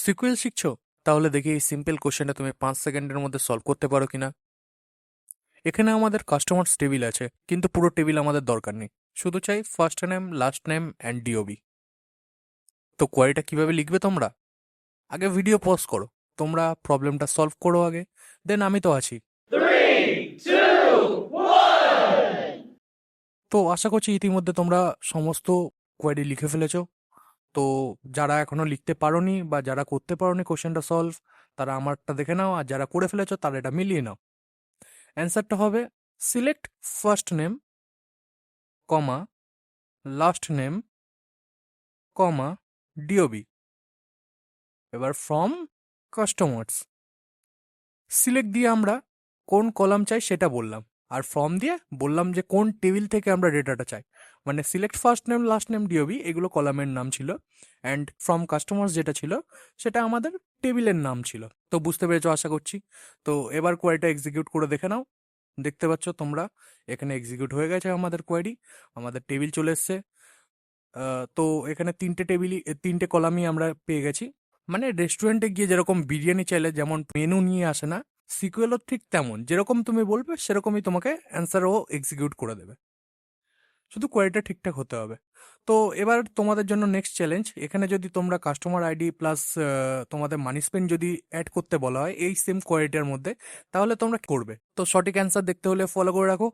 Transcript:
Sequel শিখছো? তাহলে দেখি এই সিম্পল কোশ্চেনটা তুমি 5 সেকেন্ডের মধ্যে সলভ করতে পারো কিনা। এখানে আমাদের কাস্টমার্স টেবিল আছে, কিন্তু পুরো টেবিল আমাদের দরকার নেই, শুধু চাই first name, last name and DOB. তো কোয়ারিটা কিভাবে লিখবে তোমরা? আগে ভিডিও পজ করো, তোমরা প্রবলেমটা সলভ করো আগে, দেন আমি তো আছি। 3, 2, 1. তো আশা করছি ইতিমধ্যে তোমরা সমস্ত কোয়ারি লিখে ফেলেছো। তো যারা এখনো লিখতে পারোনি বা যারা করতে পারোনি কোশ্চেনটা সলভ, তারা আমারটা দেখে নাও, আর যারা করে ফেলেছো তারা এটা মিলিয়ে নাও। অ্যান্সারটা হবে সিলেক্ট ফার্স্ট নেম, কমা লাস্ট নেম, কমা ডিওবি। এবার ফ্রম কাস্টমার্স সিলেক্ট দিয়ে আমরা কোন কলাম চাই সেটা বললাম, আর ফর্ম দিয়ে বললাম যে কোন টেবিল থেকে আমরা ডেটাটা চাই। মানে select first name, last name, DOB এগুলো কলামের নাম ছিল, অ্যান্ড ফ্রম কাস্টমার্স যেটা ছিল সেটা আমাদের টেবিলের নাম ছিল। তো বুঝতে পেরেছো আশা করছি। তো এবার কোয়ারিটা এক্সিকিউট করে দেখে নাও। দেখতে পাচ্ছ তোমরা এখানে এক্সিকিউট হয়ে গেছে আমাদের কোয়ারি, আমাদের টেবিল চলে এসছে। তো এখানে তিনটে কলামই আমরা পেয়ে গেছি। মানে রেস্টুরেন্টে গিয়ে যেরকম বিরিয়ানি চাইলে যেমন মেনু নিয়ে আসে না, সিকুয়েলও ঠিক তেমন, যেরকম তুমি বলবে সেরকমই তোমাকে অ্যান্সারও এক্সিকিউট করে দেবে, শুধু কোয়ারিটা ঠিকঠাক হতে হবে। তো এবার তোমাদের জন্য নেক্সট চ্যালেঞ্জ, এখানে যদি তোমরা কাস্টমার আইডি প্লাস তোমাদের মানি স্পেন্ড যদি অ্যাড করতে বলা হয় এই সেম কোয়ারিটার মধ্যে, তাহলে তোমরা কি করবে? তো সঠিক অ্যান্সার দেখতে হলে ফলো করে রাখো।